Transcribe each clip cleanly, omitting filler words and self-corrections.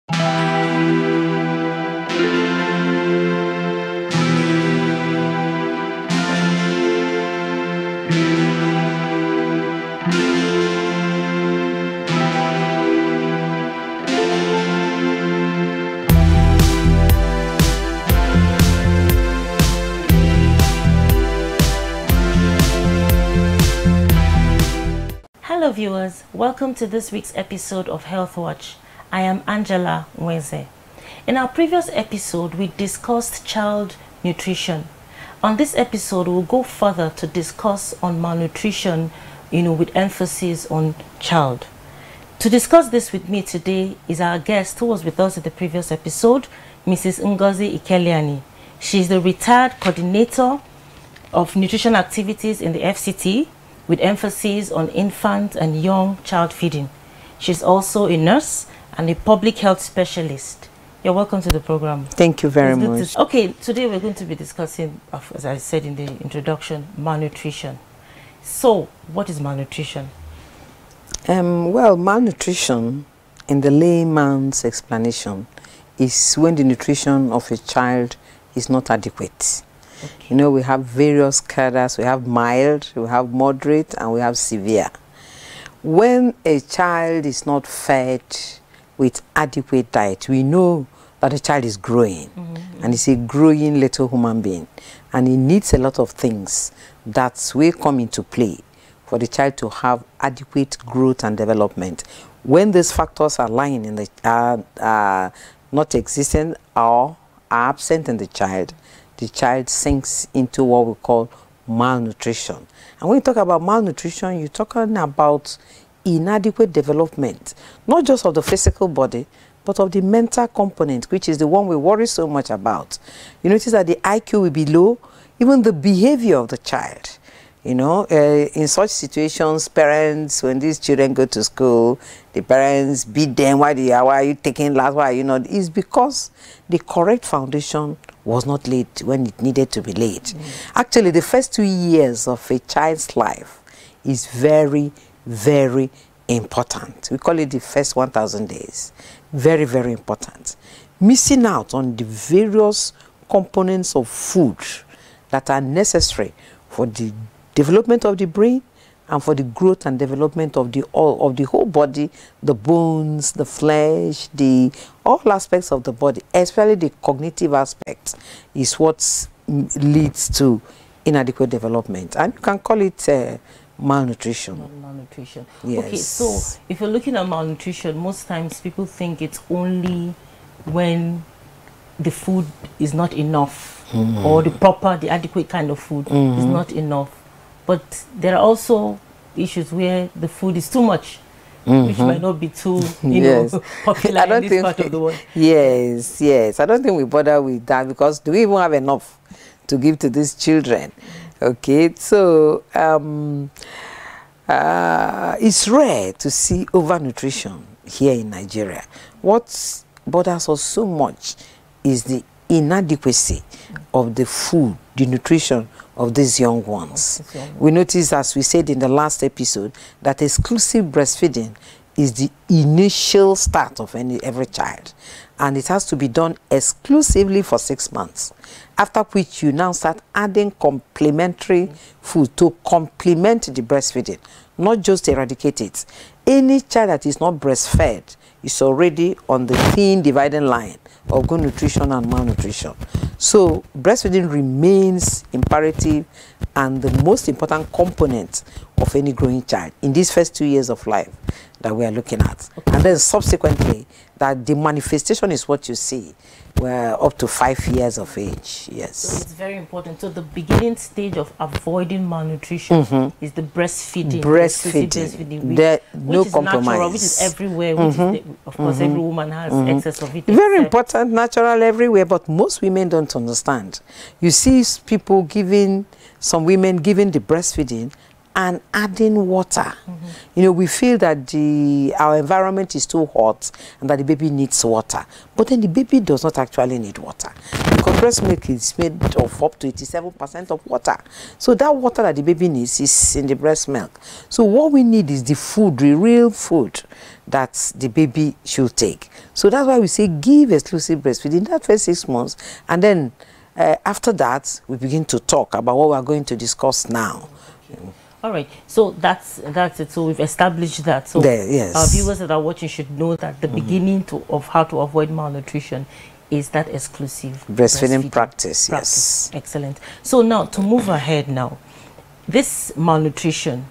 Hello viewers, welcome to this week's episode of Health Watch. I am Angela Ngozi. In our previous episode, we discussed child nutrition. On this episode, we'll go further to discuss on malnutrition, with emphasis on child. To discuss this with me today is our guest who was with us in the previous episode, Mrs. Ngozi Ikeliani. She is the retired coordinator of nutrition activities in the FCT, with emphasis on infant and young child feeding. She's also a nurse and a public health specialist. You're welcome to the program. Thank you very much. Okay, today we're going to be discussing, as I said in the introduction, malnutrition. So, what is malnutrition? Well, malnutrition, in the layman's explanation, is when the nutrition of a child is not adequate. Okay. We have various cadres. We have mild, we have moderate, and we have severe. When a child is not fed with adequate diet, we know that the child is growing, and it's a growing little human being, and he needs a lot of things that will come into play for the child to have adequate growth and development. When these factors are lying in the not existent or are absent in the child sinks into what we call malnutrition. And when you talk about malnutrition, you're talking about inadequate development, not just of the physical body, but of the mental component, which is the one we worry so much about. You notice that the IQ will be low, even the behavior of the child. In such situations, parents, when these children go to school, the parents beat them. Why are you taking last? Why it's because the correct foundation was not laid when it needed to be laid. Actually, the first 2 years of a child's life is very, very important. We call it the first 1,000 days. Very, very important. Missing out on the various components of food that are necessary for the development of the brain and for the growth and development of the whole body, the bones, the flesh, all aspects of the body, especially the cognitive aspects, is what leads to inadequate development. And you can call it malnutrition. Malnutrition. Yes. Okay, so if you're looking at malnutrition, most times people think it's only when the food is not enough, or the adequate kind of food is not enough. But there are also issues where the food is too much, which might not be too, popular in this part of the world. Yes, yes. I don't think we bother with that, because do we even have enough to give to these children? Okay, so it's rare to see overnutrition here in Nigeria. What bothers us so much is the inadequacy of the food, the nutrition of these young ones. We noticed, as we said in the last episode, that exclusive breastfeeding is the initial start of every child, and it has to be done exclusively for 6 months, after which you now start adding complementary food to complement the breastfeeding, not just eradicate it. Any child that is not breastfed is already on the thin dividing line of good nutrition and malnutrition. So breastfeeding remains imperative and the most important component of any growing child in these first 2 years of life that we are looking at. And then subsequently, that the manifestation is what you see, where up to 5 years of age. Yes. So it's very important. So the beginning stage of avoiding malnutrition is the breastfeeding. Breastfeeding. No which is compromise. Natural, which is everywhere, which is of course every woman has excess of it. Very important, natural everywhere, but most women don't understand. You see people giving, some women giving the breastfeeding and adding water. We feel that our environment is too hot and that the baby needs water. But then the baby does not actually need water, because breast milk is made of up to 87% of water. So that water that the baby needs is in the breast milk. So what we need is the food, the real food that the baby should take. So that's why we say give exclusive breastfeeding that first 6 months, and then after that we begin to talk about what we are going to discuss now. All right, so that's it. So we've established that. So yes, our viewers that are watching should know that the beginning of how to avoid malnutrition is that exclusive breastfeeding practice. Yes, excellent. So now to move ahead now, this malnutrition,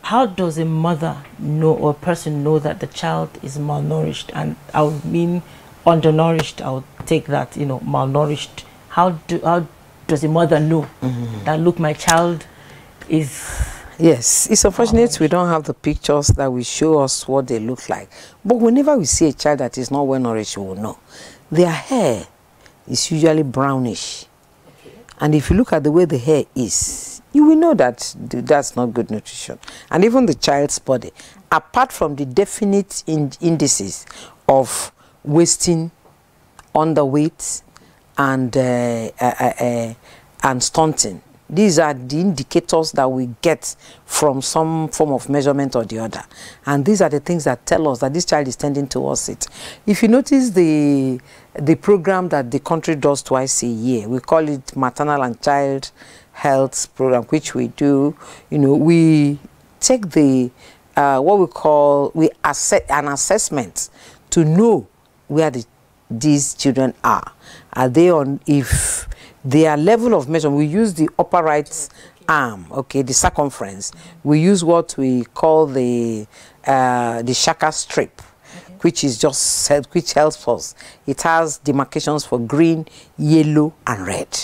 how does a mother know or a person know that the child is malnourished? And I would mean undernourished. I would take that, you know, malnourished. How does a mother know that, look, my child is... Yes, it's unfortunate we don't have the pictures that will show us what they look like. But whenever we see a child that is not well nourished, we will know. Their hair is usually brownish. Okay. And if you look at the way the hair is, you will know that that's not good nutrition. And even the child's body, apart from the definite indices of wasting, underweight, and stunting, these are the indicators that we get from some form of measurement or the other. And these are the things that tell us that this child is tending towards it. If you notice the program that the country does twice a year, we call it Maternal and Child Health Program, which we do, you know, we take the, what we call, an assessment to know where these children are. Are they on, if their level of measurement, we use the upper right arm, okay, the circumference. We use what we call the Shaka strip, which is just, which helps us. It has demarcations for green, yellow, and red.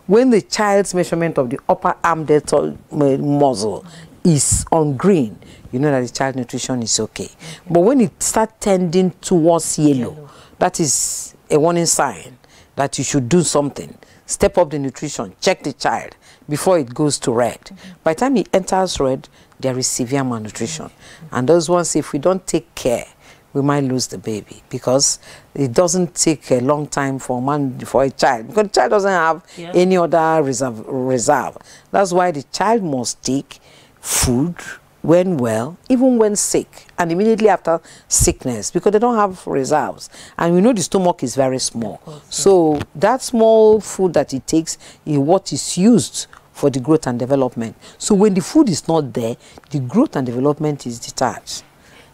When the child's measurement of the upper arm deltoid muscle is on green, you know that the child nutrition is okay. But when it starts tending towards yellow, that is a warning sign that you should do something. Step up the nutrition, check the child before it goes to red. By the time it enters red, there is severe malnutrition. And those ones, if we don't take care, we might lose the baby, because it doesn't take a long time for a child, because the child doesn't have any other reserve. That's why the child must take food when well, even when sick, and immediately after sickness, because they don't have reserves. And we know the stomach is very small. So that small food that it takes is what is used for the growth and development. So when the food is not there, the growth and development is detached.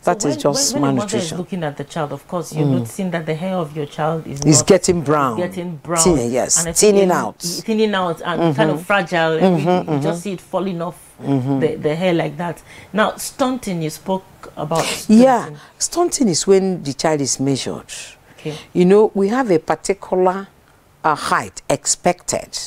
That is just when malnutrition. When the mother is looking at the child, of course, you're noticing that the hair of your child is getting brown. Getting brown. Yes, thinning out. Thinning out and kind of fragile. You just see it falling off the hair like that. Now, stunting, you spoke about stunting. Yeah, stunting is when the child is measured. Okay. You know, we have a particular height expected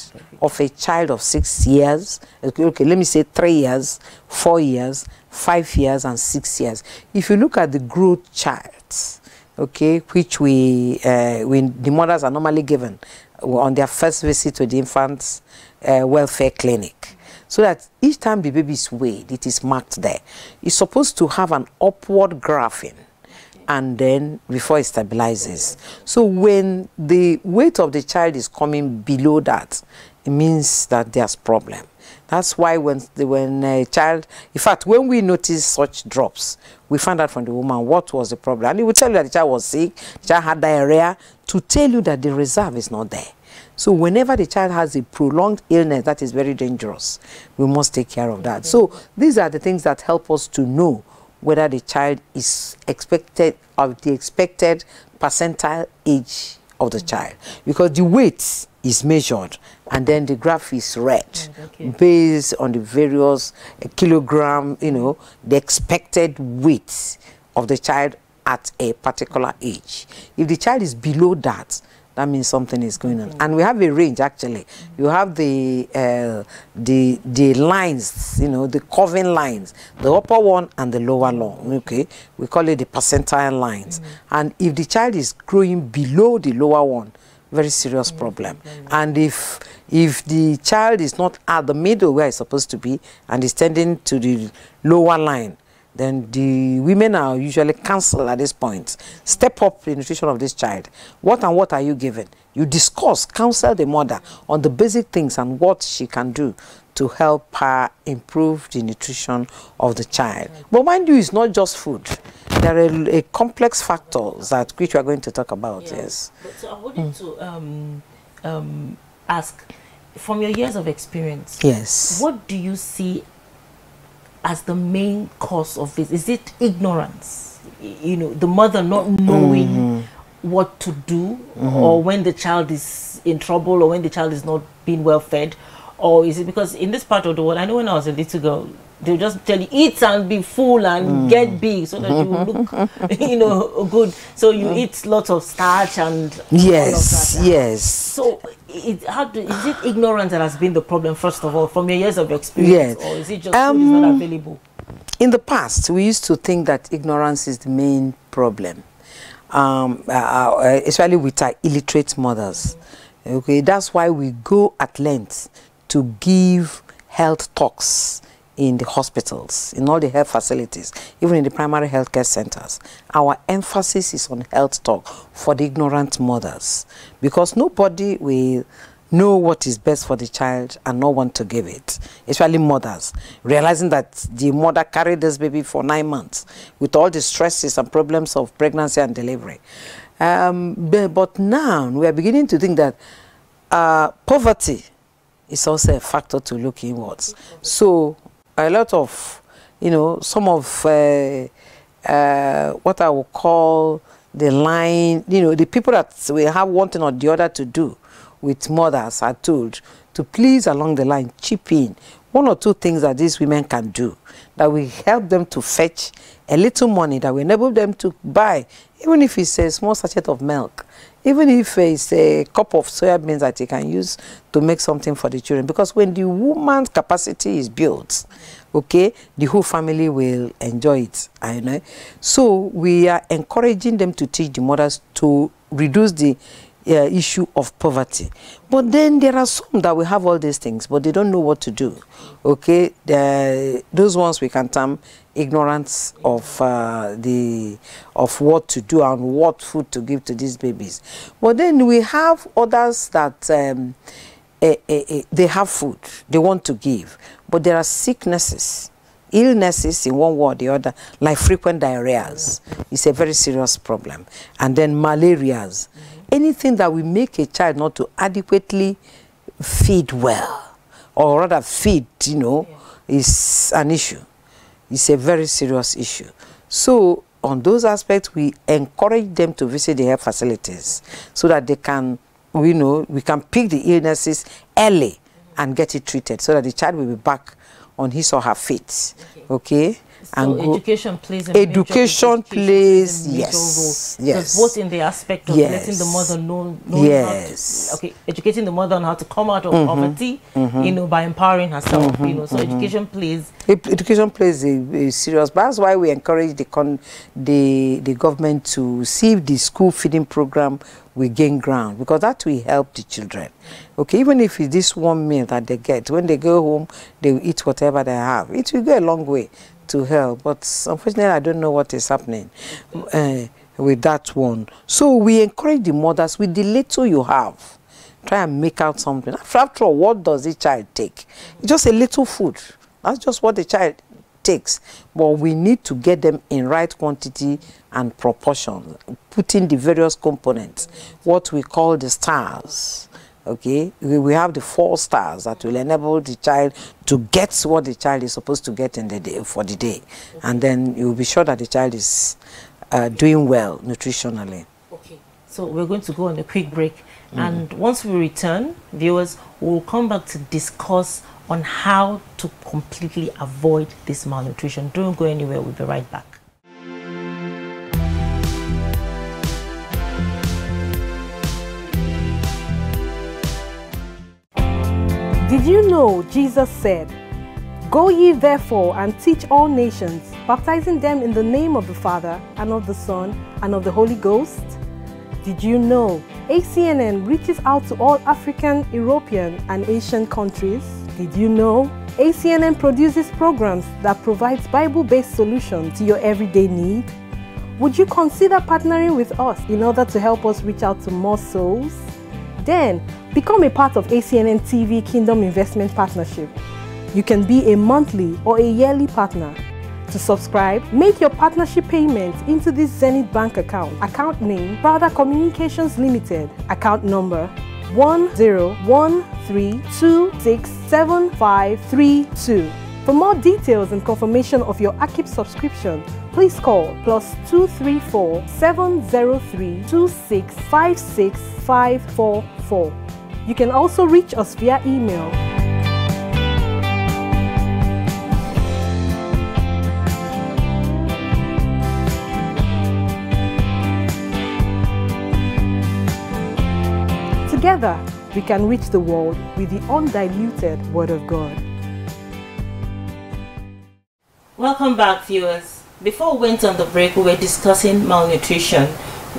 of a child of 6 years. Okay, let me say 3 years, 4 years, 5 years, and 6 years. If you look at the growth charts, okay, which when the mothers are normally given on their first visit to the infant's welfare clinic, so that each time the baby is weighed, it is marked there. It's supposed to have an upward graphing, and then before it stabilizes. So when the weight of the child is coming below that, it means that there's problem. That's why when a child, in fact, when we notice such drops, we find out from the woman what was the problem. And it will tell you that the child was sick, the child had diarrhea, to tell you that the reserve is not there. So whenever the child has a prolonged illness that is very dangerous, we must take care of that. So these are the things that help us to know whether the child is expected of the expected percentile age of the child, because the weight is measured and then the graph is read based on the various kilogram, you know, the expected weight of the child at a particular age. If the child is below that, that means something is going on. And we have a range, actually. You have the lines, you know, the curving lines, the upper one and the lower one, okay? We call it the percentile lines. And if the child is growing below the lower one, very serious problem. And if the child is not at the middle where it's supposed to be and is tending to the lower line, then the women are usually counseled at this point. Step up the nutrition of this child. What and what are you giving? You discuss, counsel the mother on the basic things and what she can do to help her improve the nutrition of the child. But mind you, it's not just food. There are a complex factors that which we are going to talk about. Yes. But so I wanted to ask, from your years of experience, yes, what do you see as the main cause of this? Is it ignorance? You know, the mother not knowing what to do, or when the child is in trouble, or when the child is not being well fed? Or is it because in this part of the world, I know when I was a little girl, they'll just tell you, eat and be full and get big so that you will look, you know, good. So you eat lots of starch and yes, yes. So is it ignorance that has been the problem, first of all, from your years of experience? Yes. Or is it just food is not available? In the past, we used to think that ignorance is the main problem, especially with our illiterate mothers. Okay, that's why we go at length to give health talks in the hospitals, in all the health facilities, even in the primary health care centers. Our emphasis is on health talk for the ignorant mothers, because nobody will know what is best for the child and not want to give it, especially mothers, realizing that the mother carried this baby for 9 months with all the stresses and problems of pregnancy and delivery. But now we are beginning to think that poverty is also a factor to look inwards. So a lot of, you know, some of what I will call the line, you know, the people that we have one thing or the other to do with mothers are told to please along the line chip in 1 or 2 things that these women can do that will help them to fetch a little money that will enable them to buy, even if it's a small sachet of milk, even if it's a cup of soya beans that you can use to make something for the children. Because when the woman's capacity is built, okay, the whole family will enjoy it. I know. So we are encouraging them to teach the mothers to reduce the issue of poverty. But then there are some that will have all these things, but they don't know what to do. Okay, those ones we can term ignorance of what to do and what food to give to these babies. But then we have others that they have food they want to give, but there are sicknesses, illnesses in one way or the other, like frequent diarrheas. It's a very serious problem. And then malarias. Anything that will make a child not to adequately feed well, or rather feed, you know, is an issue. It's a very serious issue. So on those aspects, we encourage them to visit the health facilities so that they can, you know, we can pick the illnesses early and get it treated so that the child will be back on his or her feet. Okay? So education plays a yes, yes, both in the aspect of letting the mother know how to, educating the mother on how to come out of poverty, you know, by empowering herself, you know. So education plays a serious. But that's why we encourage the government to see if the school feeding program will gain ground, because that will help the children. Okay, even if it's this 1 meal that they get, when they go home, they will eat whatever they have. It will go a long way to help. But unfortunately, I don't know what is happening with that one. So we encourage the mothers, with the little you have, try and make out something. After all, what does the child take? It's just a little food. That's just what the child takes. But we need to get them in right quantity and proportion, putting the various components, what we call the stars. Okay, we have the 4 stars that will enable the child to get what the child is supposed to get in the day for the day, and then you will be sure that the child is doing well nutritionally. Okay, so we're going to go on a quick break, and once we return, viewers, we'll come back to discuss on how to completely avoid this malnutrition. Don't go anywhere. We'll be right back. Did you know Jesus said, "Go ye therefore and teach all nations, baptizing them in the name of the Father, and of the Son, and of the Holy Ghost"? Did you know ACNN reaches out to all African, European, and Asian countries? Did you know ACNN produces programs that provides Bible-based solutions to your everyday need. Would you consider partnering with us in order to help us reach out to more souls? Then, become a part of ACNNTV Kingdom Investment Partnership. You can be a monthly or a yearly partner. To subscribe, make your partnership payment into this Zenith Bank account. Account name, Brother Communications Limited. Account number 1013267532. For more details and confirmation of your AKIP subscription, please call +234 703 2656 544. You can also reach us via email. Together, we can reach the world with the undiluted Word of God. Welcome back, viewers. Before we went on the break, we were discussing malnutrition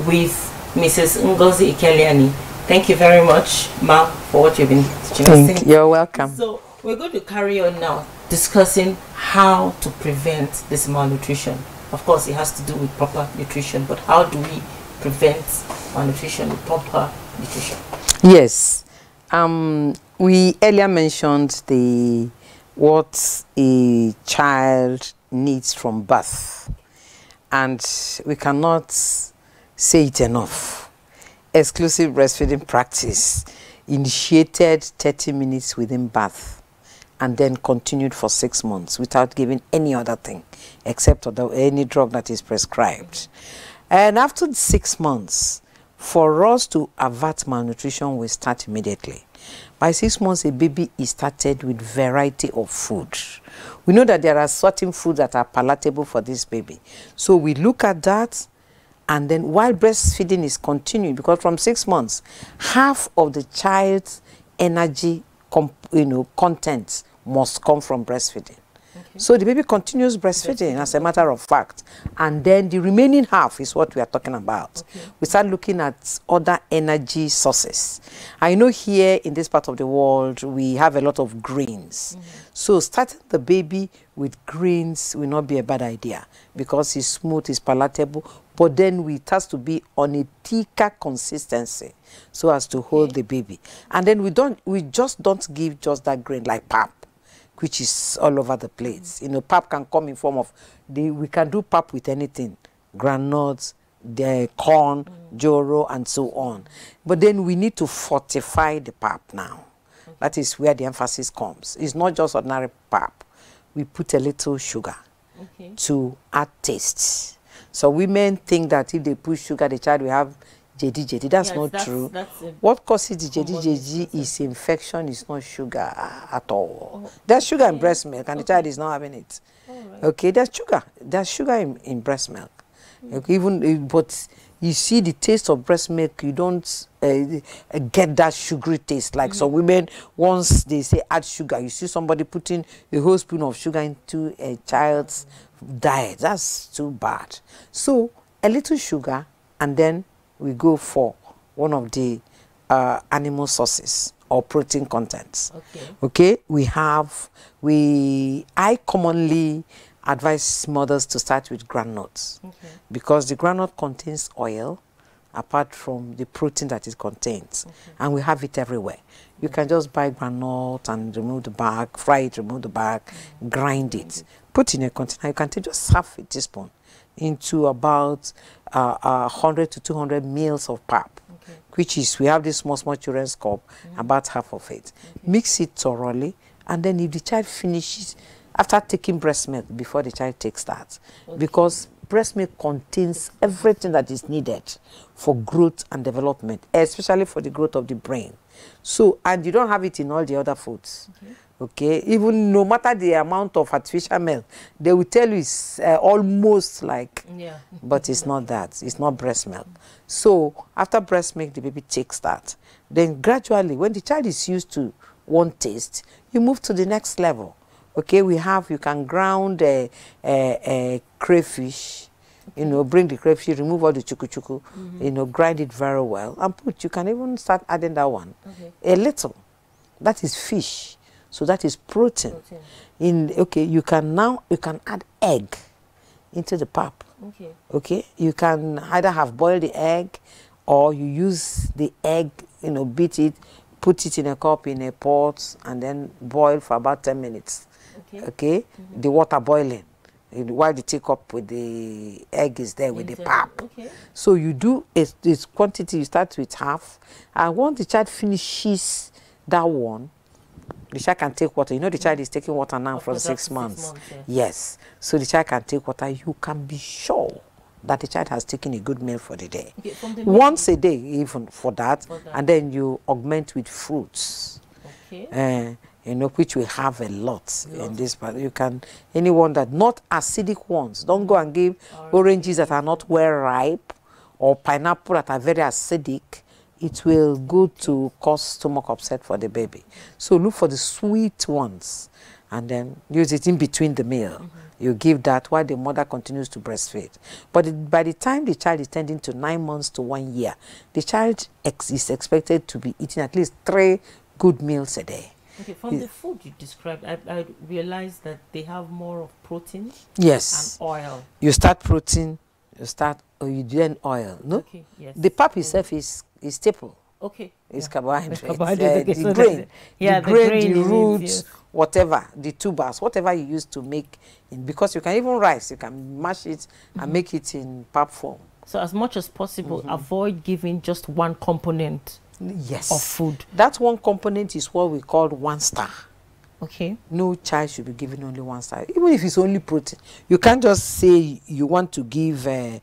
with Mrs. Ngozi Ikeliani. Thank you very much, Ma, for what you've been teaching. You're welcome. So we're going to carry on now, discussing how to prevent this malnutrition. Of course, it has to do with proper nutrition, but how do we prevent malnutrition with proper nutrition? Yes. We earlier mentioned what a child needs from birth, and we cannot say it enough. Exclusive breastfeeding practice initiated 30 minutes within birth and then continued for 6 months without giving any other thing except any drug that is prescribed. And after 6 months, for us to avert malnutrition, we start immediately. By 6 months, a baby is started with variety of food. We know that there are certain foods that are palatable for this baby. So we look at that, and then while breastfeeding is continuing, because from 6 months, half of the child's energy content must come from breastfeeding. Okay. So the baby continues breastfeeding as a matter of fact, and then the remaining half is what we are talking about. Okay. We start looking at other energy sources. I know here in this part of the world we have a lot of grains. So starting the baby with grains will not be a bad idea because it's smooth, it's palatable, but then it has to be on a thicker consistency so as to hold the baby. And then we just don't give just that grain like pap, which is all over the place. You know, pap can come in form of, we can do pap with anything, granules, the corn, joro, and so on. But then we need to fortify the pap now. That is where the emphasis comes. It's not just ordinary pap. We put a little sugar to add taste. So women think that if they put sugar, the child will have JD. That's not true. What causes the JD is infection, it's not sugar at all. Oh, there's sugar in breast milk, and the child is not having it. Right. Okay, there's sugar in breast milk. Okay, but you see the taste of breast milk, you don't get that sugary taste. Like some women, once they say add sugar, you see somebody putting a whole spoon of sugar into a child's diet. That's too bad. So a little sugar, and then we go for one of the animal sources or protein contents. Okay, I commonly advise mothers to start with groundnuts because the groundnut contains oil apart from the protein that it contains, and we have it everywhere. You can just buy groundnut and remove the bark, fry it, remove the bark, grind it, put in a container. You can take just half a teaspoon into about 100 to 200 mils of pap, which is, we have this small children's cup, about half of it. Mix it thoroughly, and then if the child finishes, after taking breast milk, before the child takes that, because breast milk contains everything that is needed for growth and development, especially for the growth of the brain. So, and you don't have it in all the other foods. Okay, even no matter the amount of artificial milk, they will tell you it's almost like, but it's not that. It's not breast milk. So after breast milk, the baby takes that. Then gradually, when the child is used to one taste, you move to the next level. Okay, you can ground a crayfish, bring the crayfish, remove all the chuku, grind it very well, and you can even start adding that one. A little. That is fish. So that is protein. You can add egg into the pap. Okay, you can either have boiled the egg, or you use the egg, beat it, put it in a cup in a pot, and then boil for about 10 minutes. Okay, the water boiling while the teacup with the egg is there with the pap. So you do this quantity. You start with half, and once the child finishes that one, the child can take water. The child is taking water now for 6 months. Yes. So the child can take water. You can be sure that the child has taken a good meal for the day. Once a day, even for that. And then you augment with fruits. Which we have a lot in this part. You can, anyone that not acidic ones. Don't go and give oranges that are not well ripe, or pineapple that are very acidic. It will go to cause stomach upset for the baby. So look for the sweet ones, and then use it in between the meal. You give that while the mother continues to breastfeed. But by the time the child is tending to 9 months to 1 year, the child is expected to be eating at least 3 good meals a day. Okay, from the food you described, I realized that they have more of protein. Yes. And oil. You start protein, you then oil. No? Okay, yes. The pap itself is staple. Okay. It's carbohydrates. The grain. The grain, the roots, yes. whatever, the tubers, whatever you use to make because you can even rice, you can mash it and make it in pap form. So as much as possible, avoid giving just one component of food. That one component is what we call 1 star. Okay. No child should be given only 1 star, even if it's only protein. You can't just say you want to give the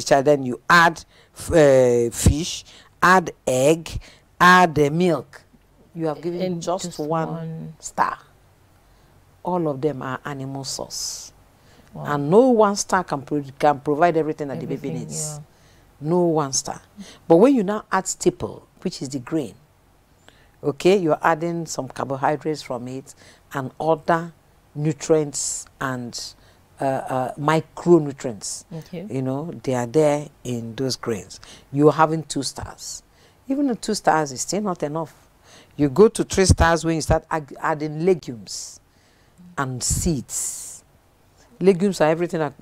child, then you add fish, add egg, add milk. You have given just one star. All of them are animal source. Wow. And no 1 star can provide everything that the baby needs. Yeah. No 1 star. But when you now add staple, which is the grain, okay, you're adding some carbohydrates from it and other nutrients and micronutrients. Okay. They are there in those grains. You're having 2 stars. Even 2 stars is still not enough. You go to 3 stars when you start adding legumes and seeds. Legumes are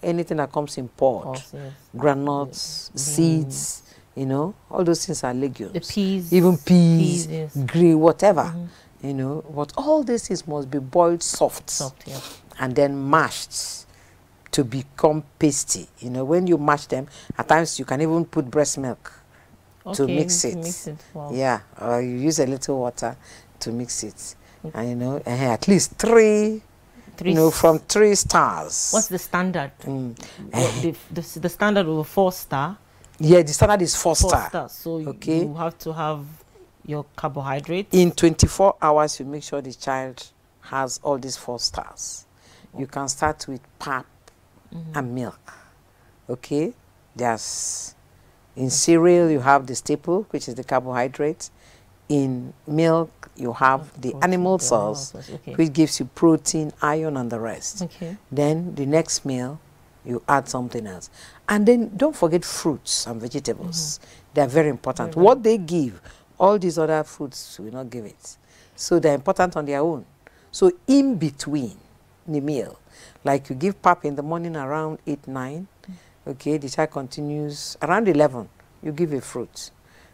anything that comes in pod. Yes. Granules, seeds, all those things are legumes. The peas. Even peas, yes. green, whatever. But all these things must be boiled soft. Yeah. And then mashed to become pasty. When you mash them, at times you can even put breast milk to mix it. Wow. Yeah, or you use a little water to mix it. And at least 3 from 3 stars. What's the standard? The standard of 4 star? Yeah, the standard is 4 star. So you have to have your carbohydrates. In 24 hours, you make sure the child has all these 4 stars. You can start with pap and milk. Okay? In cereal, you have the staple, which is the carbohydrate. In milk, you have the animal source, which gives you protein, iron, and the rest. Okay. Then the next meal, you add something else. And then don't forget fruits and vegetables. They are very important. What they give, all these other fruits will not give it. So they're important on their own. So in between the meal, like you give pap in the morning around 8, 9, okay, the child continues around 11, you give a fruit,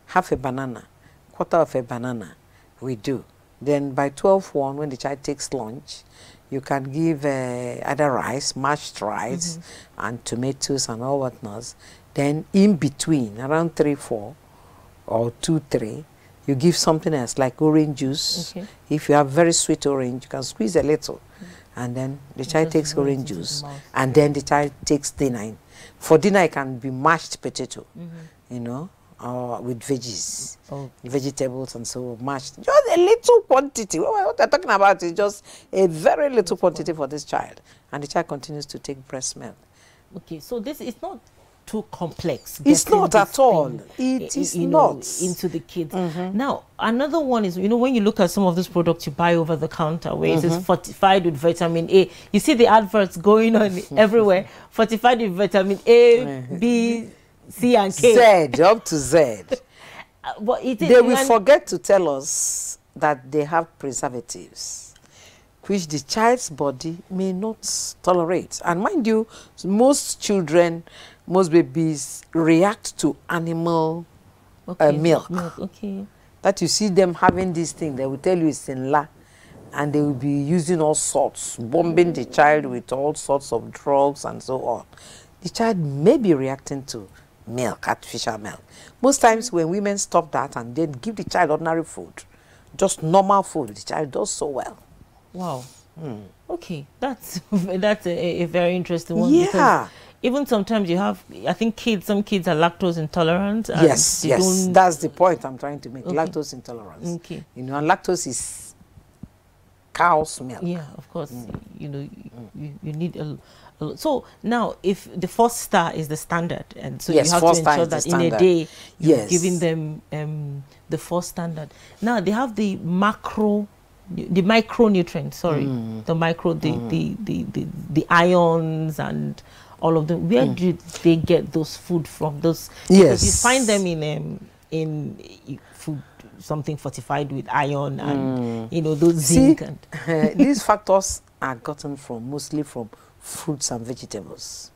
half a banana, quarter of a banana, we do. Then by 12:1, when the child takes lunch, you can give either rice, mashed rice, and tomatoes and all whatnot. Then in between, around 3, 4, or 2, 3, you give something else like orange juice. Okay. If you have very sweet orange, you can squeeze a little. And then the child takes orange juice. And then the child takes dinner. For dinner, it can be mashed potato, with veggies, vegetables and so mashed. Just a little quantity. What they're talking about is just a very little quantity for this child. And the child continues to take breast milk. Okay, so this is not too complex. It's not at all. It is not. Into the kids. Now, another one is, when you look at some of these products you buy over the counter where it says fortified with vitamin A, you see the adverts going on everywhere. Fortified with vitamin A, B, C, and K. Z, up to Z. But they will forget to tell us that they have preservatives. which the child's body may not tolerate. And mind you, most children, most babies react to animal milk. Okay. That you see them having this thing, they will tell you it's in la, and they will be using all sorts, bombing the child with all sorts of drugs and so on. The child may be reacting to milk, artificial milk. Most times when women stop that and then give the child ordinary food, just normal food, the child does so well. Wow. Okay, that's a very interesting one. Yeah. Because even sometimes you have, I think some kids are lactose intolerant. And yes, that's the point I'm trying to make. Okay. Lactose intolerance. Okay. You know, and lactose is cow's milk. Yeah, of course. You know, you need a. So now, if the first star is the standard, and so yes, you have to ensure that in a day you're giving them the first standard. Now they have the micronutrients. Sorry, the ions and all of them. Where do they get those food from? Those because you find them in food, something fortified with iron and you know those zinc. And these factors are gotten mostly from fruits and vegetables,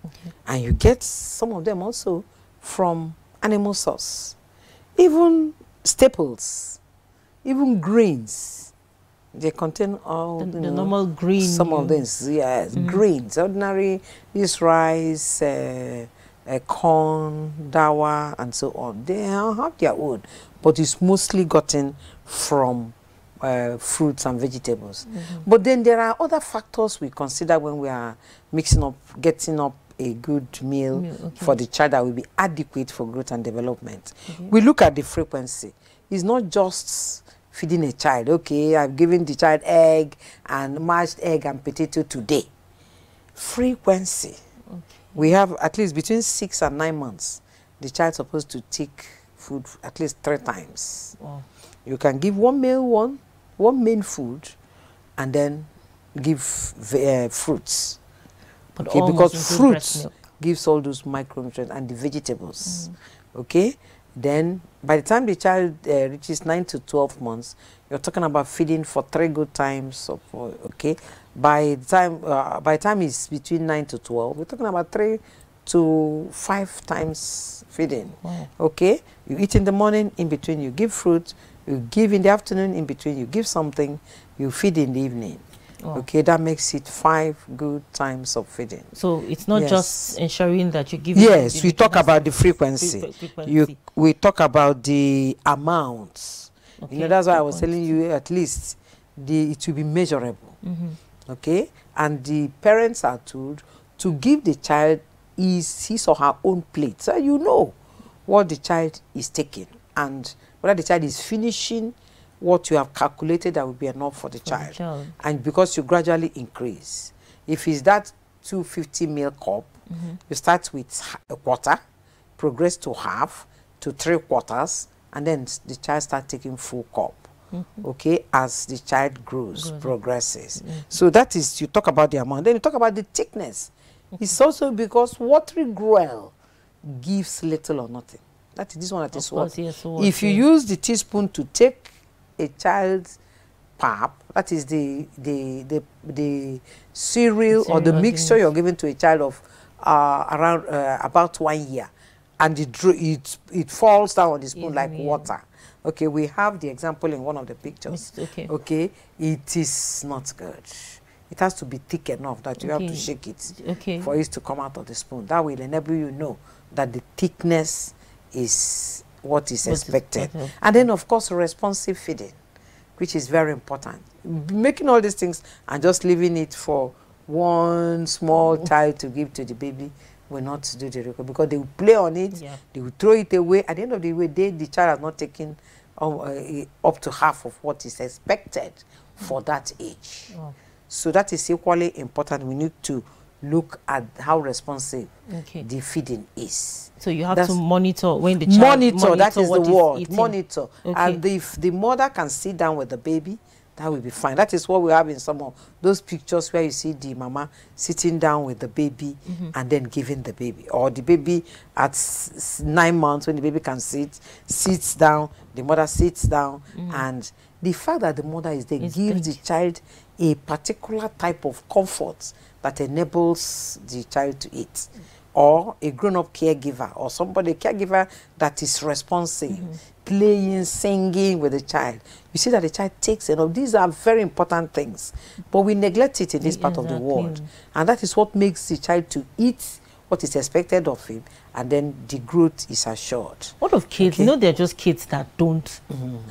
and you get some of them also from animal source. Even staples, even grains, they contain all the normal green. Some of them, yes, grains, ordinary, this rice, corn, dawa, and so on. They have their own, but it's mostly gotten from fruits and vegetables. But then there are other factors we consider when we are getting up a good meal for the child that will be adequate for growth and development. We look at the frequency. It's not just feeding a child. Okay, I've given the child egg and mashed egg and potato today. Frequency. We have at least between 6 and 9 months. The child is supposed to take food at least 3 times. Wow. You can give one main food, and then give fruits. But okay, because fruits gives all those micronutrients and the vegetables. Okay, then by the time the child reaches 9 to 12 months, you're talking about feeding for 3 good times. Okay, by the time it's between 9 to 12, we're talking about 3 to 5 times feeding. Wow. Okay, you eat in the morning, in between you give fruit. You give in the afternoon, in between you give something, you feed in the evening. Wow. Okay, that makes it 5 good times of feeding. So it's not just ensuring that you give. Yes, we talk about the frequency. We talk about the amounts. Okay. You know, that's why I was telling you at least it will be measurable. Okay, and the parents are told to give the child his or her own plate, so you know what the child is taking and whether the child is finishing what you have calculated that will be enough for the child. And because you gradually increase. If it's that 250 ml cup, you start with a quarter, progress to half, to 3/4, and then the child starts taking full cup. Okay, as the child progresses. So that is, you talk about the amount. Then you talk about the thickness. It's also because watery gruel gives little or nothing. That is this one that is what. If you use the teaspoon to take a child's pap, that is the cereal or the mixture you're giving to a child of around about 1 year, and it falls down on the spoon like water. Okay, we have the example in one of the pictures. Okay, it is not good. It has to be thick enough that you have to shake it for it to come out of the spoon. That will enable you know that the thickness is what is expected. And then, of course, responsive feeding, which is very important. Making all these things and just leaving it for one small child to give to the baby will not do the record, because they will play on it, they will throw it away. At the end of the day, the child has not taken up to half of what is expected for that age. So that is equally important. We need to look at how responsive the feeding is. So you have to monitor when the child monitor, that is the word, monitor. And if the mother can sit down with the baby, that will be fine. That is what we have in some of those pictures where you see the mama sitting down with the baby and then giving the baby, or the baby at 9 months when the baby can sits down, the mother sits down and The fact that the mother is there gives the child a particular type of comfort that enables the child to eat. Or a grown-up caregiver, or somebody, a caregiver that is responsive, playing, singing with the child. You see that the child takes it up. These are very important things, but we neglect it in this part of the world. And that is what makes the child to eat what is expected of him, and then the growth is assured. What of kids? You know, they're just kids that don't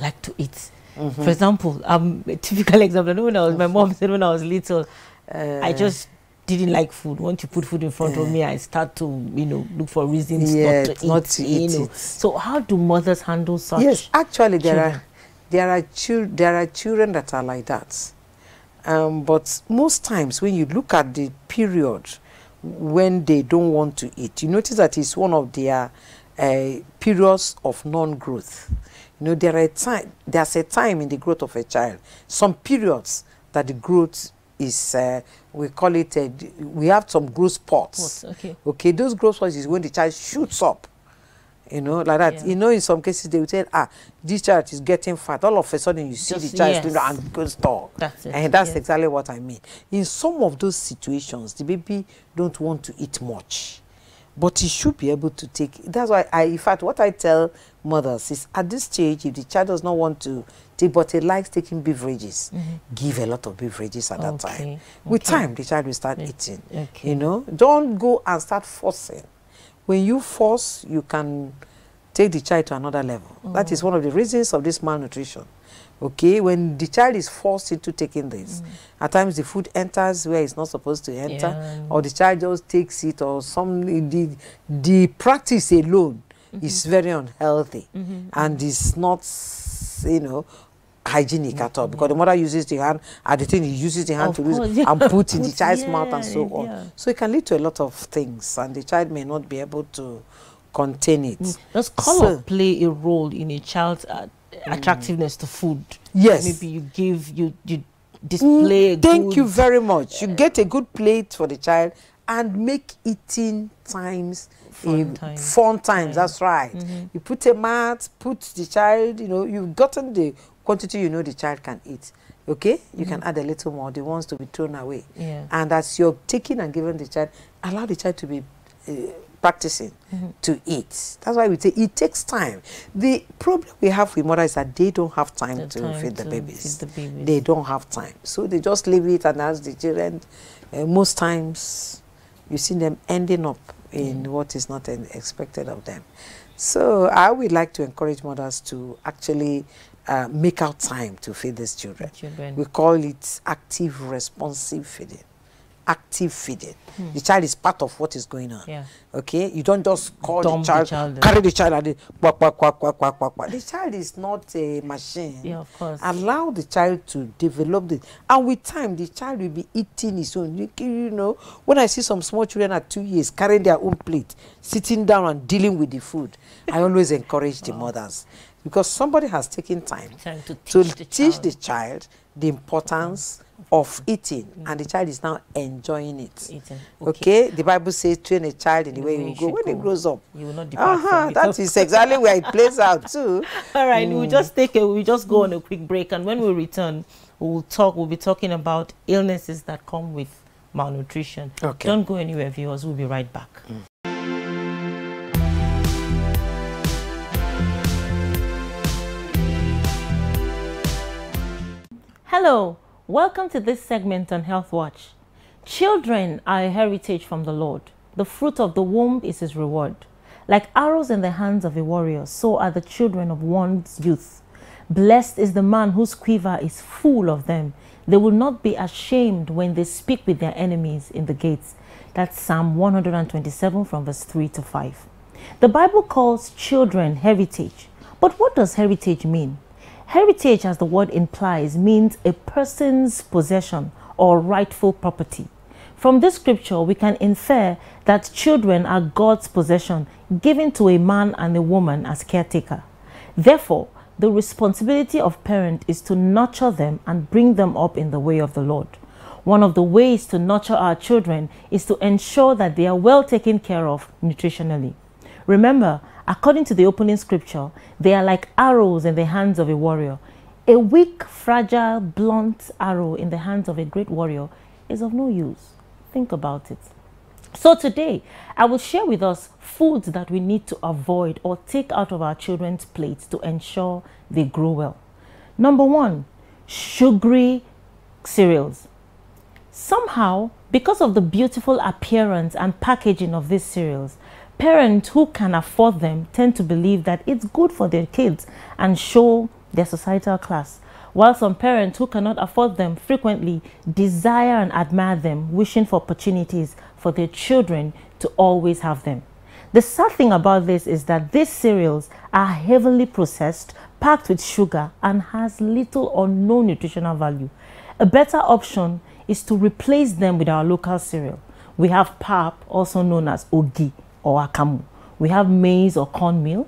like to eat. For example, a typical example, I know when I was, my mom said when I was little, I just didn't like food. Once you put food in front of me, I start to, you know, look for reasons not to eat it. So how do mothers handle such? Yes, actually there are children that are like that. But most times when you look at the period when they don't want to eat, you notice that it's one of their periods of non-growth. You know, there's a time in the growth of a child, some periods that the growth is, we call it, we have some growth spots. Okay, those growth spots is when the child shoots up, you know, like that. You know, in some cases they will say, this child is getting fat. All of a sudden you see the child and goes tall. That's it. And that's exactly what I mean. In some of those situations, the baby don't want to eat much, but he should be able to take. That's why in fact, what I tell mothers is, at this stage, if the child does not want to take, but he likes taking beverages, give a lot of beverages at that time. With time, the child will start eating. You know, don't go and start forcing. When you force, you can take the child to another level. That is one of the reasons of this malnutrition. Okay, when the child is forced into taking this, at times the food enters where it's not supposed to enter, or the child just takes it, or the practice alone is very unhealthy and is not, you know, hygienic at all, because the mother uses the hand, and the thing he uses the hand to use and put in the child's mouth and so on. So it can lead to a lot of things, and the child may not be able to contain it. Does color play a role in a child's attractiveness to food? Yes. Maybe you display thank you very much. You get a good plate for the child and make eating times fun times. That's right. You put a mat, put the child, you know, you've gotten the quantity you know the child can eat. Okay, you can add a little more, the ones to be thrown away. And as you're taking and giving the child, allow the child to be practicing to eat. That's why we say it takes time. The problem we have with mothers is that they don't have time to feed the babies. They don't have time, so they just leave it and ask the children. Most times you see them ending up in what is not expected of them. So I would like to encourage mothers to actually make out time to feed these children. We call it active responsive feeding. Active feeding. The child is part of what is going on. Okay, you don't just call the child, carry the child and quack, quack, quack, quack, quack, quack, quack. The child is not a machine. Of course. Allow the child to develop this, and with time the child will be eating his own. You know, when I see some small children at 2 years carrying their own plate, sitting down and dealing with the food, I always encourage the mothers, because somebody has taken time to teach the child the importance of eating, and the child is now enjoying it. Okay, the Bible says, train a child in the way he will go. When he grows up, you will not depart from it. That is exactly where it plays out too. All right, we'll just go on a quick break, and when we return, we'll be talking about illnesses that come with malnutrition. Don't go anywhere, viewers. We'll be right back. Hello, welcome to this segment on Health Watch. Children are a heritage from the Lord. The fruit of the womb is his reward. Like arrows in the hands of a warrior, so are the children of one's youth. Blessed is the man whose quiver is full of them. They will not be ashamed when they speak with their enemies in the gates. That's Psalm 127 from verse 3 to 5. The Bible calls children heritage. But what does heritage mean? Heritage, as the word implies, means a person's possession or rightful property. From this scripture, we can infer that children are God's possession, given to a man and a woman as caretaker. Therefore, the responsibility of parent is to nurture them and bring them up in the way of the Lord. One of the ways to nurture our children is to ensure that they are well taken care of nutritionally. Remember, according to the opening scripture, they are like arrows in the hands of a warrior. A weak, fragile, blunt arrow in the hands of a great warrior is of no use. Think about it. So today, I will share with us foods that we need to avoid or take out of our children's plates to ensure they grow well. Number one, sugary cereals. Somehow, because of the beautiful appearance and packaging of these cereals, parents who can afford them tend to believe that it's good for their kids and show their societal class, while some parents who cannot afford them frequently desire and admire them, wishing for opportunities for their children to always have them. The sad thing about this is that these cereals are heavily processed, packed with sugar, and has little or no nutritional value. A better option is to replace them with our local cereal. We have pap, also known as ogi or akamu. We have maize or cornmeal,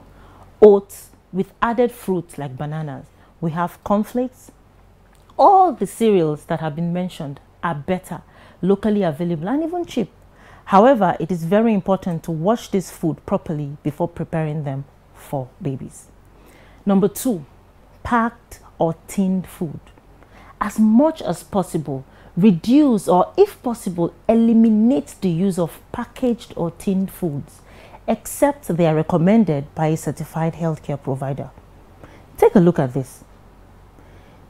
oats with added fruits like bananas. We have cornflakes. All the cereals that have been mentioned are better, locally available, and even cheap. However, it is very important to wash this food properly before preparing them for babies. Number two, packed or tinned food. As much as possible, reduce or, if possible, eliminate the use of packaged or tinned foods, except they are recommended by a certified healthcare provider. Take a look at this.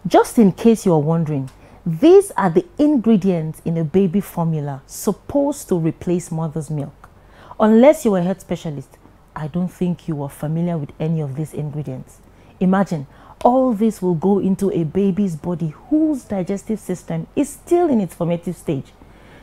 Just in case you are wondering, these are the ingredients in a baby formula supposed to replace mother's milk. Unless you are a health specialist, I don't think you are familiar with any of these ingredients. Imagine, all this will go into a baby's body whose digestive system is still in its formative stage.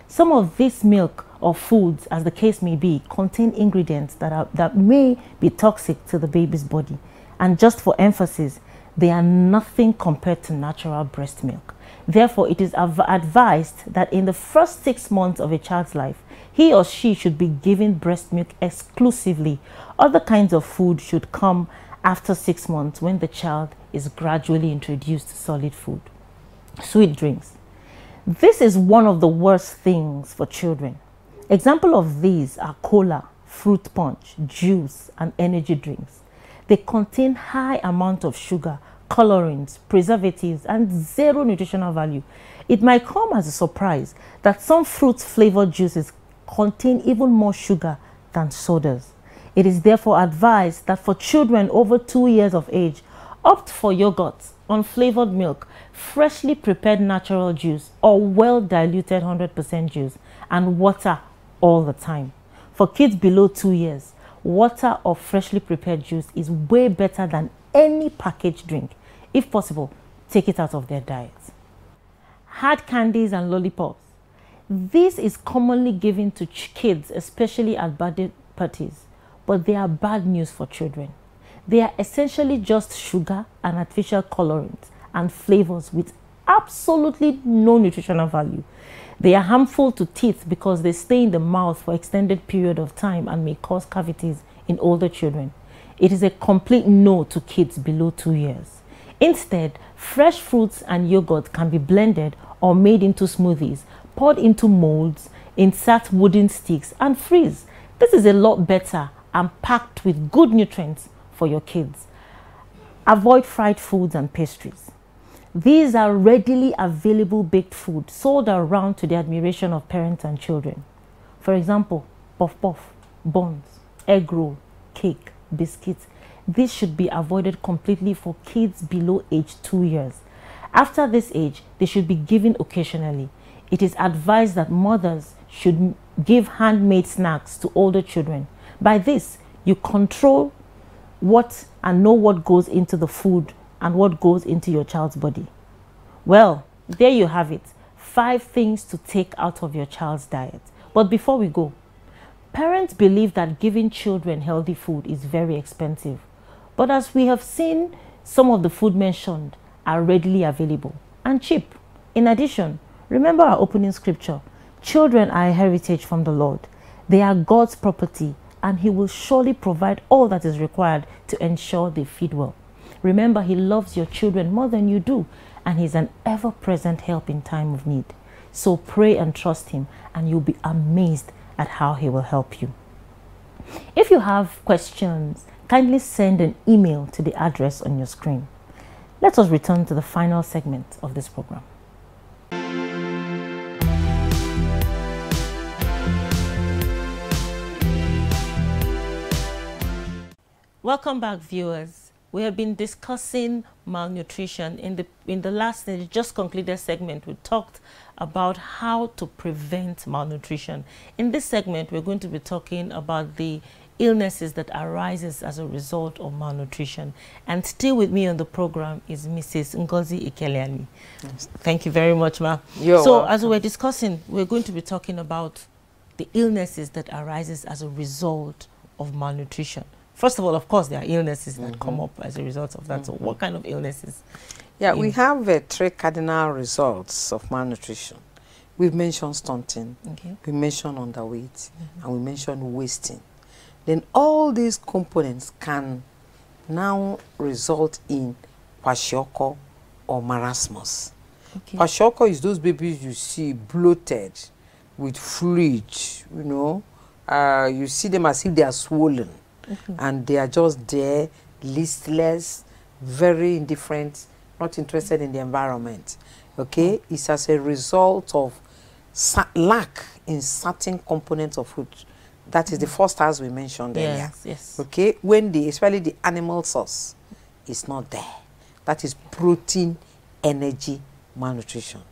Some of this milk or foods, as the case may be, contain ingredients that may be toxic to the baby's body. And just for emphasis, they are nothing compared to natural breast milk. Therefore, it is advised that in the first 6 months of a child's life, he or she should be given breast milk exclusively. Other kinds of food should come after 6 months when the child is gradually introduced to solid food. Sweet drinks. This is one of the worst things for children. Examples of these are cola, fruit punch, juice, and energy drinks. They contain high amount of sugar, colorants, preservatives, and zero nutritional value. It might come as a surprise that some fruit-flavored juices contain even more sugar than sodas. It is therefore advised that for children over 2 years of age, opt for yogurt, unflavored milk, freshly prepared natural juice, or well-diluted 100% juice, and water all the time. For kids below 2 years, water or freshly prepared juice is way better than any packaged drink. If possible, take it out of their diet. Hard candies and lollipops. This is commonly given to kids, especially at birthday parties, but they are bad news for children. They are essentially just sugar and artificial colorants and flavors with absolutely no nutritional value. They are harmful to teeth because they stay in the mouth for extended period of time and may cause cavities in older children. It is a complete no to kids below 2 years. Instead, fresh fruits and yogurt can be blended or made into smoothies, poured into molds, insert wooden sticks, and freeze. This is a lot better and packed with good nutrients for your kids. Avoid fried foods and pastries. These are readily available baked food sold around to the admiration of parents and children. For example, puff-puff, buns, egg roll, cake, biscuits. This should be avoided completely for kids below age 2 years. After this age, they should be given occasionally. It is advised that mothers should give handmade snacks to older children. By this, you control what and know what goes into the food and what goes into your child's body. Well, there you have it. 5 things to take out of your child's diet. But before we go, parents believe that giving children healthy food is very expensive. But as we have seen, some of the food mentioned are readily available and cheap. In addition, remember our opening scripture, children are a heritage from the Lord. They are God's property, and He will surely provide all that is required to ensure they feed well. Remember, He loves your children more than you do, and He's an ever-present help in time of need. So pray and trust Him, and you'll be amazed at how He will help you. If you have questions, kindly send an email to the address on your screen. Let us return to the final segment of this program. Welcome back, viewers. We have been discussing malnutrition. In the last, just concluded segment, we talked about how to prevent malnutrition. In this segment, we're going to be talking about the illnesses that arises as a result of malnutrition. And still with me on the program is Mrs. Ngozi Ikeliani. Yes. Thank you very much, ma. You're welcome. As we're discussing, we're going to be talking about the illnesses that arises as a result of malnutrition. First of all, of course, there are illnesses that come up as a result of that. So what kind of illnesses? Yeah, we have 3 cardinal results of malnutrition. We've mentioned stunting, we mentioned underweight, and we mentioned wasting. Then all these components can now result in kwashiorkor or marasmus. Kwashiorkor is those babies you see bloated with fluid, you know. You see them as if they are swollen. And they are just there, listless, very indifferent, not interested in the environment. Okay? It's as a result of lack in certain components of food. That is the first as we mentioned earlier. Yes. Okay? When especially the animal source is not there. That is protein, energy, malnutrition.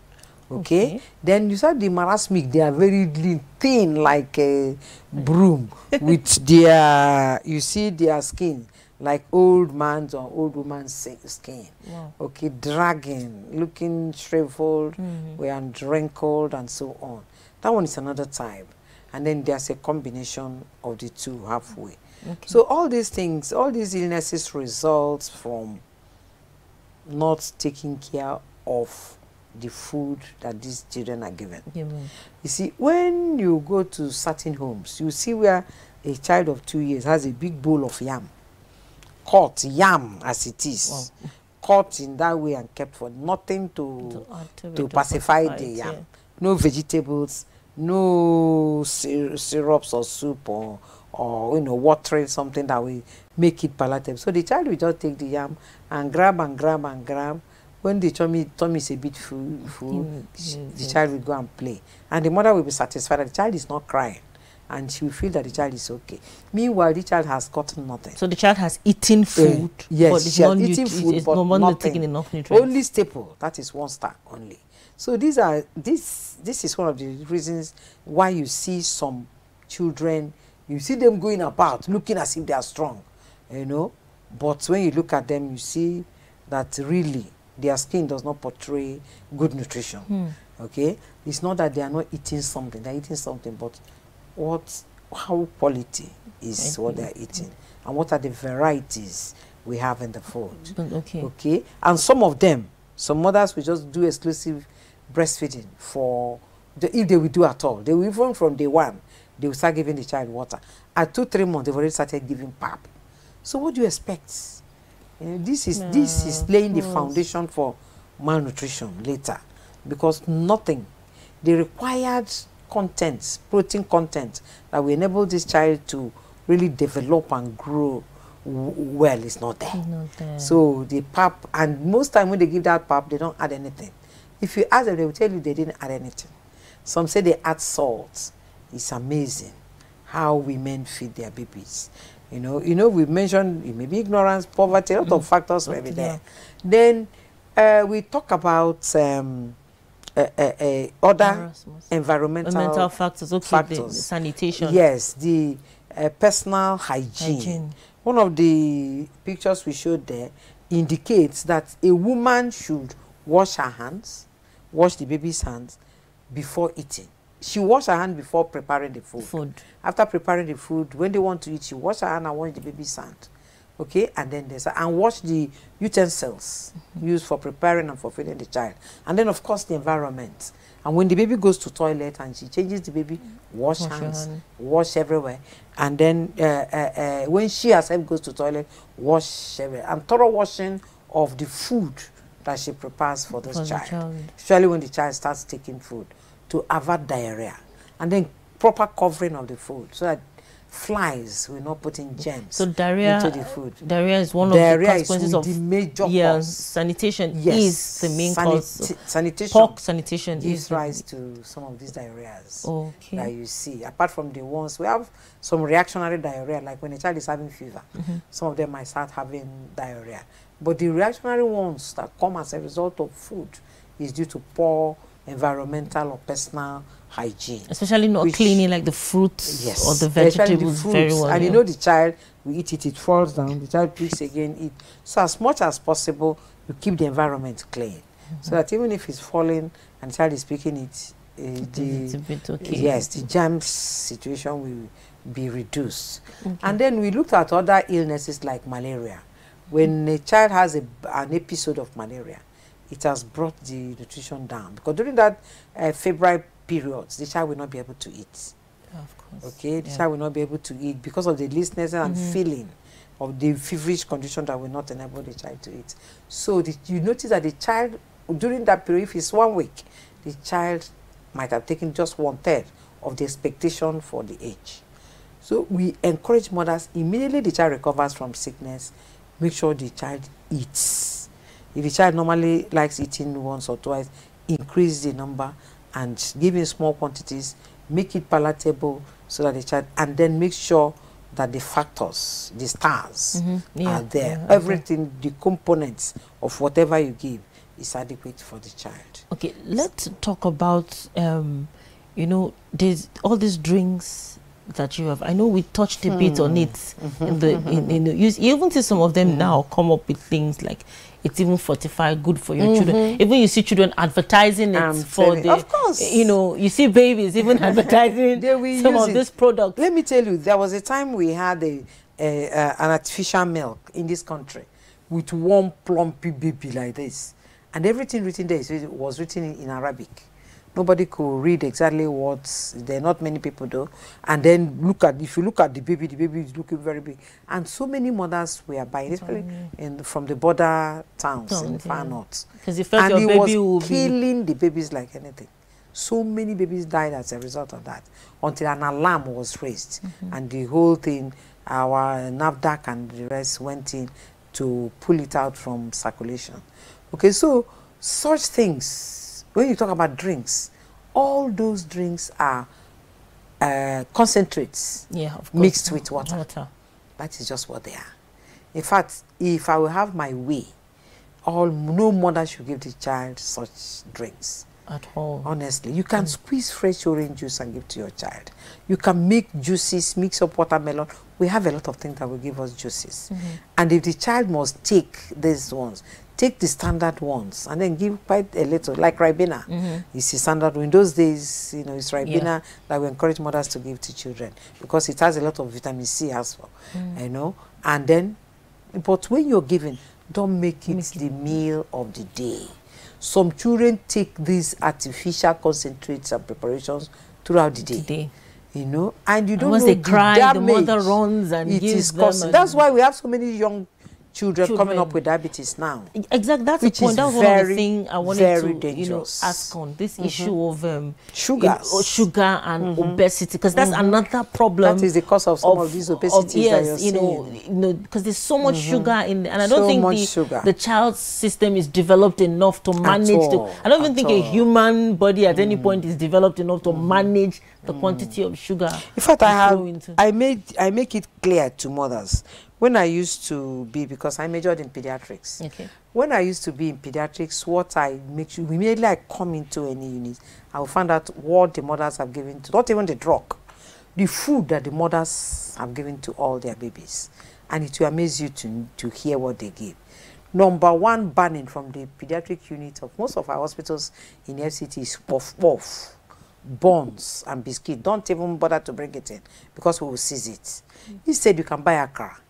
Okay? Then you saw the marasmic, they are very lean, thin like a broom with their, you see their skin like old man's or old woman's skin. Okay, dragging, looking shriveled, and wrinkled and so on. That one is another type. And then there's a combination of the two halfway. So all these things, all these illnesses result from not taking care of the food that these children are given. You see, when you go to certain homes, you see where a child of 2 years has a big bowl of yam, cut yam as it is, cut in that way and kept for nothing to pacify the yam. No vegetables, no syrups or soup or you know, watering something that will make it palatable. So the child will just take the yam and grab and grab and grab. When the tummy is a bit full, the child will go and play. And the mother will be satisfied that the child is not crying. And she will feel that the child is okay. Meanwhile, the child has gotten nothing. So the child has eaten food, yes, but it's not eaten food, but not taking enough nutrients. Only staple, that is 1 star only. So this is one of the reasons why you see some children, you see them going about, looking as if they are strong, you know. But when you look at them, you see that really, their skin does not portray good nutrition. Okay, it's not that they are not eating something; they're eating something, but how quality is what they're eating, and what are the varieties we have in the food. Okay, and some of them, some mothers will just do exclusive breastfeeding if they will do at all. They will, even from day 1, they will start giving the child water. At 2-3 months, they've already started giving pap. So what do you expect? This is laying the foundation for malnutrition later, because nothing, the required content, protein content that will enable this child to really develop and grow well is not there. So the pap, and most time when they give that pap, they don't add anything. If you ask them, they will tell you they didn't add anything. Some say they add salt. It's amazing how women feed their babies. You know, we mentioned it may be ignorance, poverty, a lot of factors may be there. Then we talk about other environmental factors. The sanitation. Yes, the personal hygiene. One of the pictures we showed there indicates that a woman should wash her hands, wash the baby's hands before eating. She wash her hand before preparing the food. After preparing the food, when they want to eat, she wash her hand and wash the baby's hand. Okay, and then and wash the utensils used for preparing and for feeding the child. And then, of course, the environment. And when the baby goes to toilet and she changes the baby, wash hands, wash everywhere. And then when she herself goes to toilet, wash everywhere. And thorough washing of the food that she prepares for this child. Especially when the child starts taking food, to avert diarrhea. And then proper covering of the food, so that flies will not put in germs so diarrhea into the food. Diarrhea is one of the consequences of the major cause. Sanitation Yes, is the main cause. Sanitation. Poor sanitation gives rise to some of these diarrheas okay. that you see. Apart from the ones we have some reactionary diarrhea, like when a child is having fever, some of them might start having diarrhea. But the reactionary ones that come as a result of food is due to poor environmental or personal hygiene. Especially not cleaning like the fruits or the vegetables very well. And you know the child will eat it, it falls down, the child picks again, eat. So as much as possible, you keep the environment clean. So that even if it's falling and the child is picking it, it's a bit okay. Yes, the germs situation will be reduced. And then we looked at other illnesses like malaria. When a child has an episode of malaria, it has brought the nutrition down, because during that febrile period, the child will not be able to eat. Of course. Okay, the child will not be able to eat because of the listlessness and feeling of the feverish condition that will not enable the child to eat. So you notice that the child, during that period, if it's 1 week, the child might have taken just 1/3 of the expectation for the age. So we encourage mothers, immediately the child recovers from sickness, make sure the child eats. If the child normally likes eating once or twice, increase the number and give in small quantities, make it palatable so that the child, and then make sure that the factors, the stars are there. Everything, the components of whatever you give is adequate for the child. Okay, let's talk about, you know, there's all these drinks that you have. I know we touched a bit on it in the use. You even see some of them now come up with things like it's even fortified, good for your children. Even you see children advertising it for the, of course, you know, you see babies even advertising some of this product. Let me tell you, there was a time we had an artificial milk in this country with one plumpy baby like this, and everything written there was written in Arabic. Nobody could read exactly what, there are not many people do. And then if you look at the baby is looking very big. And so many mothers were buying, especially from the border towns in far north. Because you felt your baby was killing the babies like anything. So many babies died as a result of that, until an alarm was raised. And the whole thing, our NAFDAC and the rest went in to pull it out from circulation. Okay, so such things, when you talk about drinks, all those drinks are concentrates mixed with water. That is just what they are. In fact, if I will have my way, no mother should give the child such drinks. At all. Honestly, you can squeeze fresh orange juice and give to your child. You can make juices, mix up watermelon. We have a lot of things that will give us juices. And if the child must take these ones, take the standard ones and then give quite a little, like Ribena. It's the standard. In those days, you know, it's Ribena that we encourage mothers to give to children because it has a lot of vitamin C as well, you know. And then, but when you're giving, don't make it the meal of the day. Some children take these artificial concentrates and preparations throughout the day. You know, and you don't know they cry, the mother runs and gives them. That's why we have so many young children coming up with diabetes now. Exactly, that's the point. That was one of the things I wanted to you know, ask on this issue of sugar and obesity, because that's another problem. That is the cause of some of these obesities that you're seeing. You know, because there's so much sugar in, and I don't think the child's system is developed enough to manage. I don't even think a human body at any point is developed enough to manage the quantity of sugar. In fact, I make it clear to mothers. When I used to be, because I majored in pediatrics, when I used to be in pediatrics, what I make sure, immediately I come into any unit, I will find out what the mothers have given to, not even the drug, the food that the mothers have given to all their babies. And it will amaze you to hear what they give. Number one banning from the pediatric unit of most of our hospitals in FCT is puff-puff, buns, and biscuit. Don't even bother to bring it in because we will seize it. Instead, you can buy akara.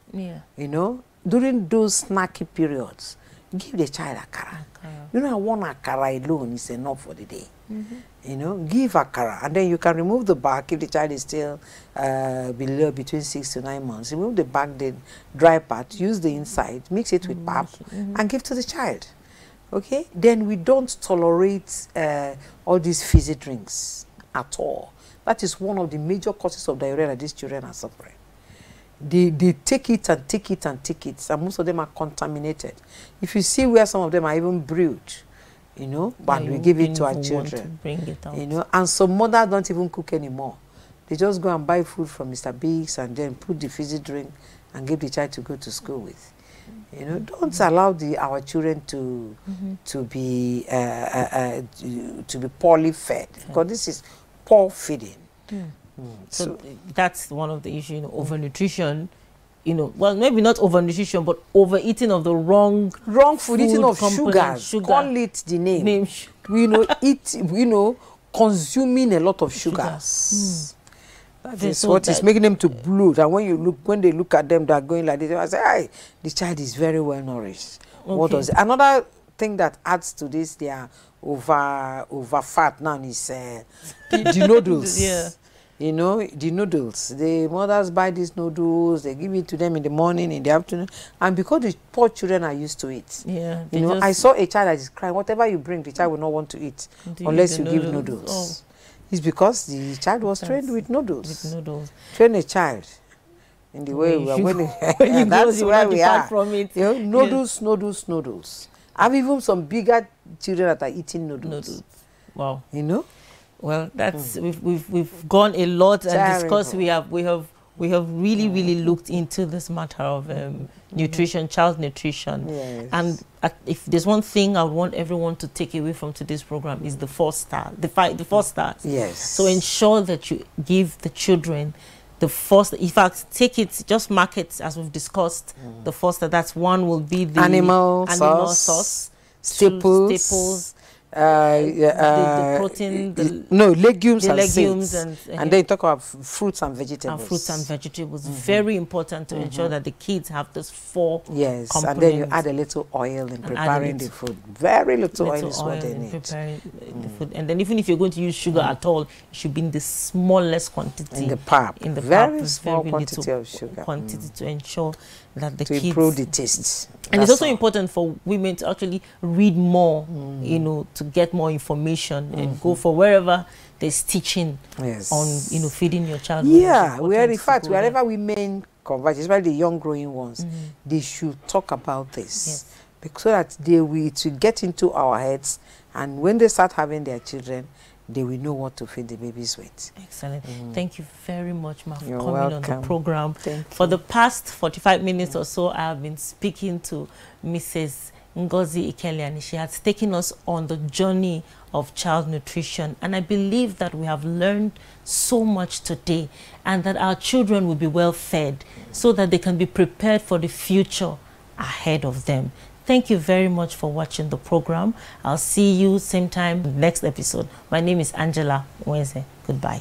You know, during those snacky periods, give the child akara. You know, one akara alone is enough for the day. You know, give akara, and then you can remove the back if the child is still between 6 to 9 months. Remove the back, the dry part, use the inside, mix it with pap, and give to the child. Okay? Then we don't tolerate all these fizzy drinks at all. That is one of the major causes of diarrhea that these children are suffering. They take it and take it and take it, and most of them are contaminated. If you see where some of them are even brewed, you know, but we give it to our children. Bring it out. You know, and some mothers don't even cook anymore. They just go and buy food from Mr. Biggs and then put the fizzy drink and give the child to go to school with. You know, don't allow our children to be poorly fed, because this is poor feeding. So that's one of the issues, you know, overnutrition. You know, well, maybe not overnutrition, but overeating of the wrong food, eating of sugars. Call it the name. You know, consuming a lot of sugars. That is what is making them to bloat. And when they look at them, they are going like this. I say, "Hey, the child is very well nourished." Okay. What does it? Another thing that adds to this, they are over fat now is the noodles. Yeah. You know, the noodles. The mothers buy these noodles, they give it to them in the morning, in the afternoon, and because the poor children are used to it. Yeah. You know, I saw a child that is crying. Whatever you bring, the child will not want to eat unless you give noodles. Oh. It's because the child was trained with noodles. Train a child in the way we are. That's where we are. From it. You know, noodles. I have even some bigger children that are eating noodles. Wow. You know. Well, that's we've gone a lot and discussed. We have really looked into this matter of nutrition, child nutrition. Yes. And if there's one thing I would want everyone to take away from today's program is the 4 stars. The 4 stars. Yes. So ensure that you give the children the first. In fact, take it, just mark it as we've discussed. The first star. That's one will be the animal sauce, staples. The protein, legumes and seeds. And then you talk about fruits and vegetables. Very important to ensure that the kids have those 4 components. And then you add a little oil in preparing the food. Very little oil is what they need. The food. And then even if you're going to use sugar at all, it should be in the smallest quantity. In the pap. Very small quantity of sugar. To ensure that the to kids improve the taste. And it's also important for women to actually read more, you know, to get more information and go for wherever there's teaching on, you know, feeding your child. Yeah, in fact, wherever women converge, especially the young growing ones, they should talk about this so that it will get into our heads, and when they start having their children, they will know what to feed the babies with. Excellent. Thank you very much, Ma, for coming on the program. For the past 45 minutes or so, I have been speaking to Mrs. Ngozi Ikeliani. She has taken us on the journey of child nutrition, and I believe that we have learned so much today, and that our children will be well fed so that they can be prepared for the future ahead of them. Thank you very much for watching the program. I'll see you same time next episode. My name is Angela Ngozi. Goodbye.